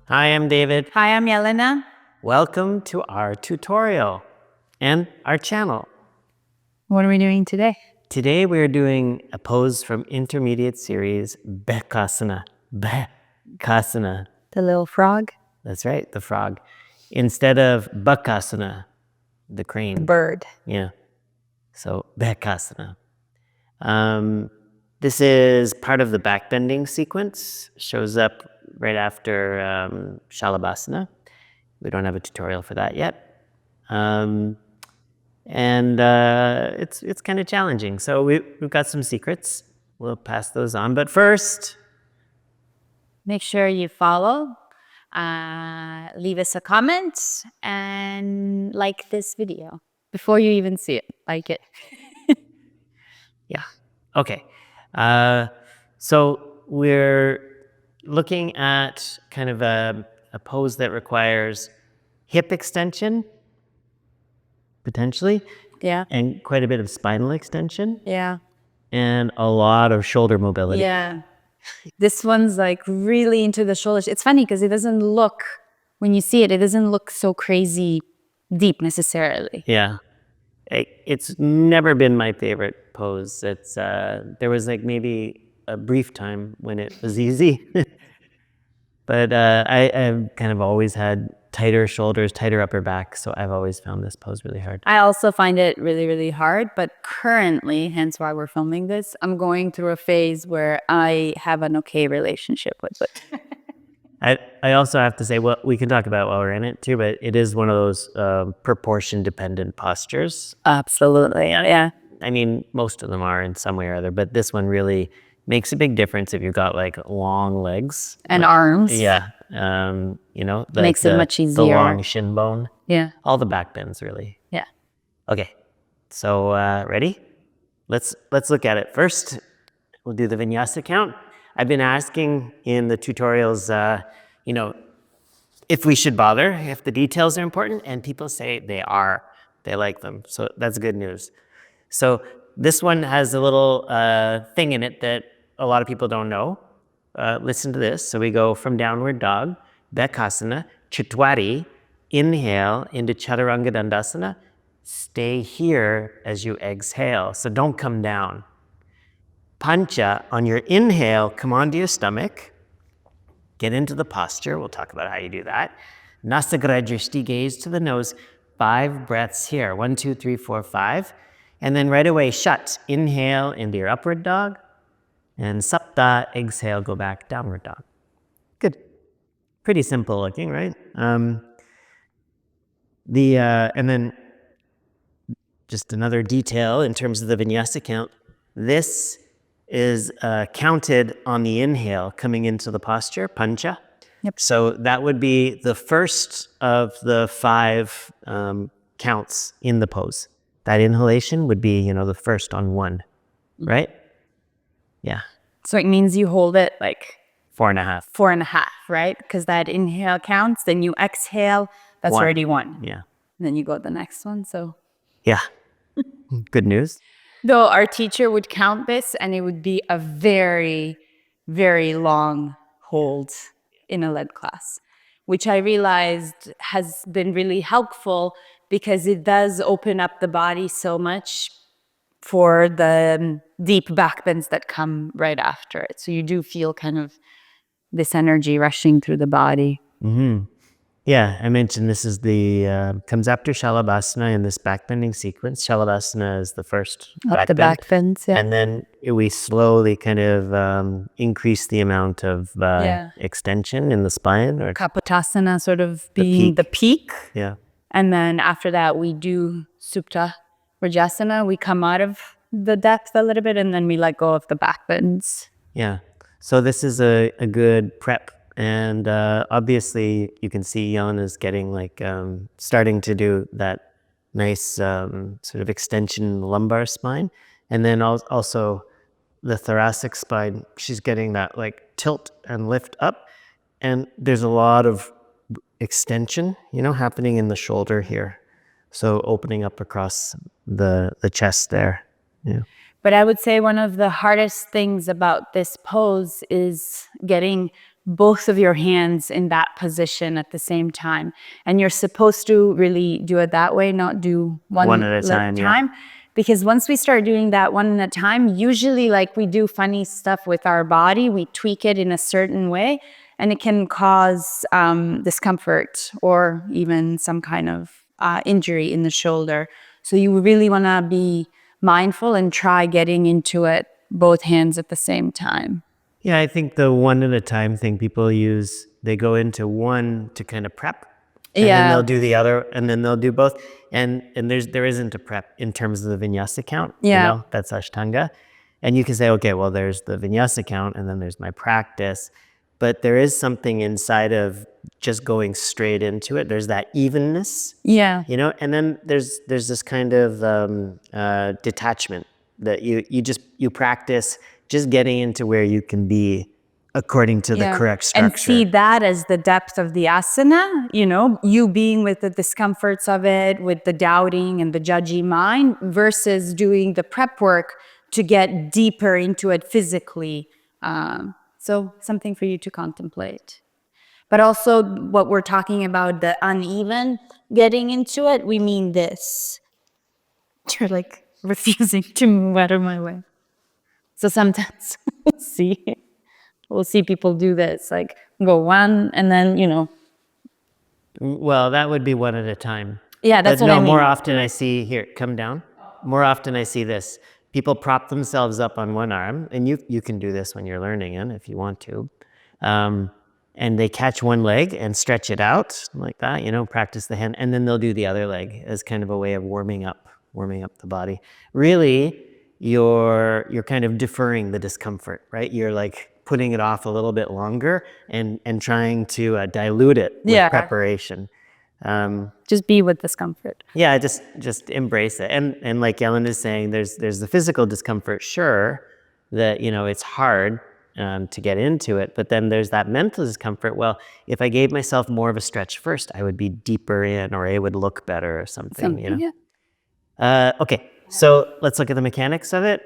Hi, I'm David. Hi, I'm Jelena. Welcome to our tutorial and our channel. What are we doing today? Today we're doing a pose from intermediate series BHEKASANA. BHEKASANA. The little frog? That's right, the frog. Instead of BHEKASANA, the crane. Bird. Yeah. So BHEKASANA. This is part of the backbending sequence. Shows up right after Shalabhasana. We don't have a tutorial for that yet. It's kind of challenging. So we've got some secrets. We'll pass those on. But first, Make sure you follow, leave us a comment, and like this video. Before you even see it, like it. yeah. Okay. So we're looking at kind of a pose that requires hip extension, potentially, Yeah. and quite a bit of spinal extension, Yeah. and a lot of shoulder mobility. Yeah. This one's like really into the shoulders. It's funny because it doesn't look, when you see it, it doesn't look so crazy deep necessarily. Yeah. It's never been my favorite pose. It's there was like maybe a brief time when it was easy. But I've kind of always had tighter shoulders, tighter upper back, so I've always found this pose really hard. I also find it really, really hard, but currently, hence why we're filming this, I'm going through a phase where I have an okay relationship with it. I also have to say, well, we can talk about while we're in it too, but it is one of those proportion-dependent postures. Absolutely, yeah. I mean, most of them are in some way or other, but this one really makes a big difference if you've got like long legs. And arms. Yeah. You know, like Makes it much easier. The long shin bone. Yeah. All the back bends, really. Yeah. Okay. So ready? Let's look at it. First, we'll do the vinyasa count. I've been asking in the tutorials, you know, if we should bother, if the details are important, and people say they are. They like them. So that's good news. So this one has a little thing in it that a lot of people don't know. Listen to this. So we go from downward dog, BHEKASANA, Chatwari, inhale into Chaturanga Dandasana. Stay here as you exhale. So don't come down. Pancha, on your inhale, come onto your stomach. Get into the posture. We'll talk about how you do that. Nasagra drishti, gaze to the nose. 5 breaths here. 1, 2, 3, 4, 5. And then right away, shut. Inhale into your upward dog. And sapta, exhale, go back, downward dog. Good. Pretty simple looking, right? And then just another detail in terms of the vinyasa count. This is counted on the inhale coming into the posture, pancha. Yep. So that would be the first of the 5 counts in the pose. That inhalation would be, you know, the first on 1, right? Yeah. So it means you hold it like 4.5. 4.5, right? Because that inhale counts, then you exhale, that's 1. already 1. Yeah. And then you go to the next one, so. Yeah. Good news. Though our teacher would count this and it would be a very, very long hold in a lead class, which I realized has been really helpful because it does open up the body so much for the deep backbends that come right after it. So you do feel kind of this energy rushing through the body. Mm-hmm. Yeah, I mentioned this is the, comes after Shalabhasana in this backbending sequence. Shalabhasana is the first Up the backbends, yeah. And then we slowly kind of increase the amount of extension in the spine. Or Kapotasana sort of being the peak. Yeah. And then after that, we do Supta Rajasana. We come out of the depth a little bit, and then we let go of the backbends. Yeah. So this is a good prep. And obviously, you can see Jan is getting like, starting to do that nice sort of extension in the lumbar spine. And then also the thoracic spine, she's getting that like tilt and lift up. And there's a lot of extension, you know, happening in the shoulder here. So opening up across the chest there. Yeah. But I would say one of the hardest things about this pose is getting both of your hands in that position at the same time. And you're supposed to really do it that way, not do one at a time, yeah. time. Because once we start doing that one at a time, usually like we do funny stuff with our body, we tweak it in a certain way, and it can cause discomfort or even some kind of injury in the shoulder. So you really want to be mindful and try getting into it both hands at the same time. Yeah, I think the one at a time thing people use, they go into one to kind of prep, and then they'll do the other, and then they'll do both. And there isn't a prep in terms of the vinyasa count. Yeah. That's Ashtanga. And you can say, okay, well, there's the vinyasa count, and then there's my practice. But there is something inside of just going straight into it. There's that evenness. Yeah. And then there's this kind of detachment that you practice just getting into where you can be according to the correct structure. And see that as the depth of the asana, you being with the discomforts of it, with the doubting and the judgy mind, versus doing the prep work to get deeper into it physically. So something for you to contemplate. But also what we're talking about, the uneven getting into it, we mean this. You're like refusing to move out of my way. So sometimes we'll see people do this, like go one and then, Well, that would be one at a time. Yeah, that's what I mean. More often I see, here, come down. More often I see this. People prop themselves up on one arm, and you can do this when you're learning it if you want to. And they catch one leg and stretch it out like that, practice the hand, and then they'll do the other leg as kind of a way of warming up the body. Really, you're kind of deferring the discomfort, right? You're like putting it off a little bit longer and trying to dilute it with preparation. Just be with discomfort. Yeah, just embrace it. And like Jelena is saying, there's the physical discomfort, sure, that it's hard to get into it, but then there's that mental discomfort. Well, if I gave myself more of a stretch first, I would be deeper in, or it would look better or something. Yeah. Okay, so let's look at the mechanics of it.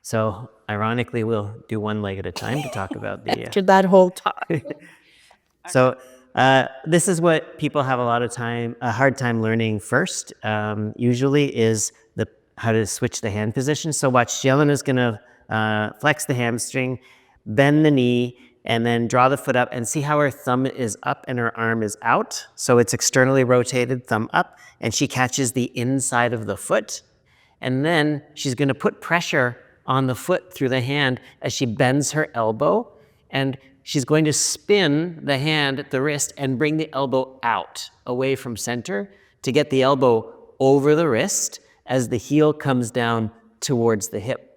So ironically, we'll do one leg at a time to talk about the... After that whole talk. So this is what people have a hard time learning first, usually, is how to switch the hand position. So watch, Jelena's gonna flex the hamstring, bend the knee, and then draw the foot up, and see how her thumb is up and her arm is out. So it's externally rotated, thumb up, and she catches the inside of the foot. And then she's gonna put pressure on the foot through the hand as she bends her elbow, and she's going to spin the hand at the wrist and bring the elbow out, away from center, to get the elbow over the wrist as the heel comes down towards the hip.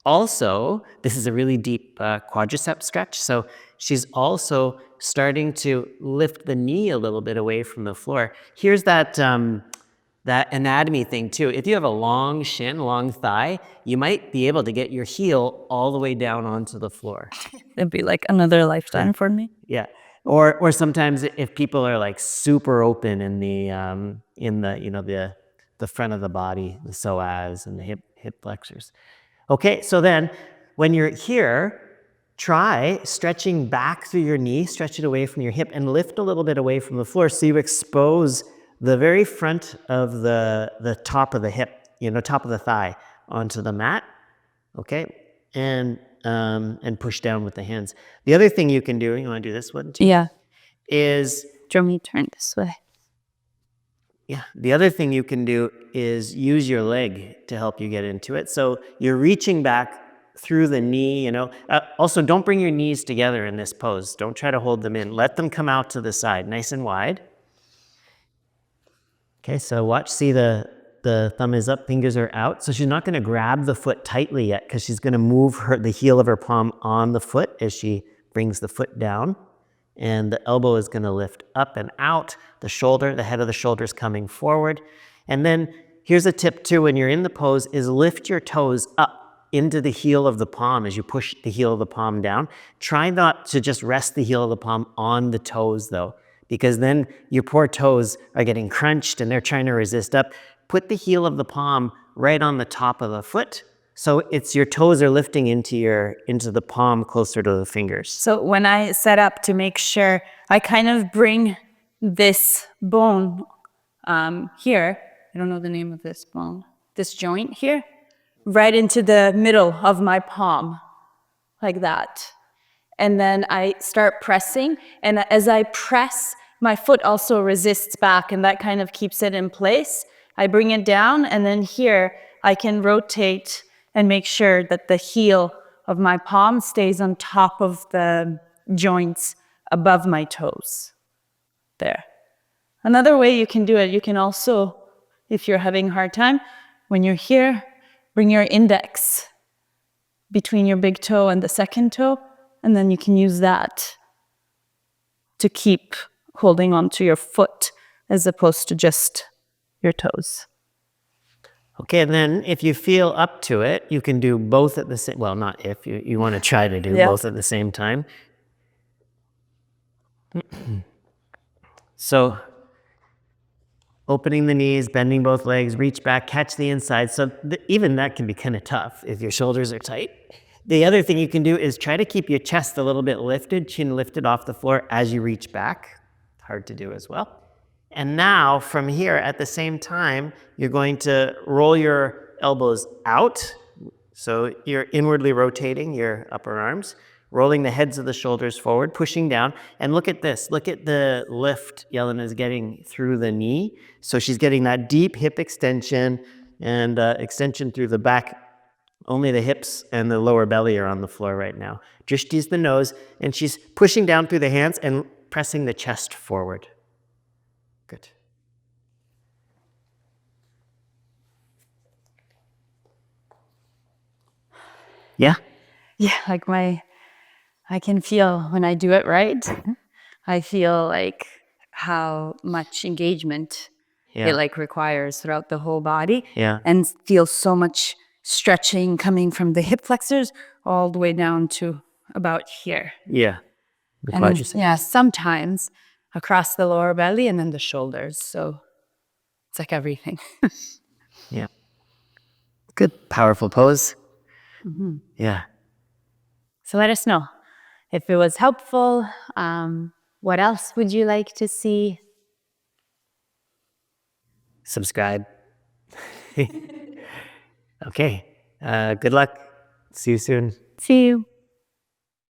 Also, this is a really deep quadricep stretch, so she's also starting to lift the knee a little bit away from the floor. Here's that anatomy thing too. If you have a long shin, long thigh, you might be able to get your heel all the way down onto the floor. It'd be like another lifetime for me. Yeah. Or sometimes if people are like super open in the front of the body, the psoas and the hip flexors. Okay, so then when you're here, try stretching back through your knee, stretch it away from your hip, and lift a little bit away from the floor so you expose the very front of the top of the hip, top of the thigh onto the mat, okay? And push down with the hands. The other thing you can do, you want to do this one too? Yeah. Is... Do you want me to turn this way? Yeah, the other thing you can do is use your leg to help you get into it. So you're reaching back through the knee, Also, don't bring your knees together in this pose. Don't try to hold them in. Let them come out to the side, nice and wide. Okay, so watch, see the thumb is up, fingers are out. So she's not going to grab the foot tightly yet because she's going to move the heel of her palm on the foot as she brings the foot down. And the elbow is going to lift up and out. The head of the shoulder is coming forward. And then here's a tip too, when you're in the pose, is lift your toes up into the heel of the palm as you push the heel of the palm down. Try not to just rest the heel of the palm on the toes though, because then your poor toes are getting crunched and they're trying to resist up. Put the heel of the palm right on the top of the foot So it's your toes are lifting into the palm closer to the fingers. So when I set up to make sure, I kind of bring this bone here, I don't know the name of this bone, this joint here, right into the middle of my palm, like that. And then I start pressing, and as I press, my foot also resists back, and that kind of keeps it in place. I bring it down, and then here I can rotate and make sure that the heel of my palm stays on top of the joints above my toes. There. Another way you can do it, you can also, if you're having a hard time, when you're here, bring your index between your big toe and the second toe, and then you can use that to keep holding onto your foot as opposed to just your toes. Okay, and then if you feel up to it, you can do both at the same, well, not if, you want to try to do both at the same time. So opening the knees, bending both legs, reach back, catch the inside. So even that can be kind of tough if your shoulders are tight. The other thing you can do is try to keep your chest a little bit lifted, chin lifted off the floor as you reach back. Hard to do as well. And now from here at the same time, you're going to roll your elbows out. So you're inwardly rotating your upper arms, rolling the heads of the shoulders forward, pushing down. And look at this. Look at the lift Jelena is getting through the knee. So she's getting that deep hip extension and extension through the back. Only the hips and the lower belly are on the floor right now. Drishti's the nose, and she's pushing down through the hands and pressing the chest forward. Good. Yeah? Yeah, like I can feel when I do it right, I feel like how much engagement it like requires throughout the whole body. Yeah. And feel so much stretching coming from the hip flexors all the way down to about here. Yeah. And then, yeah, sometimes across the lower belly and then the shoulders. So it's like everything. Yeah. Good. Powerful pose. Yeah. So let us know if it was helpful. What else would you like to see? Subscribe. Okay. Good luck. See you soon. See you.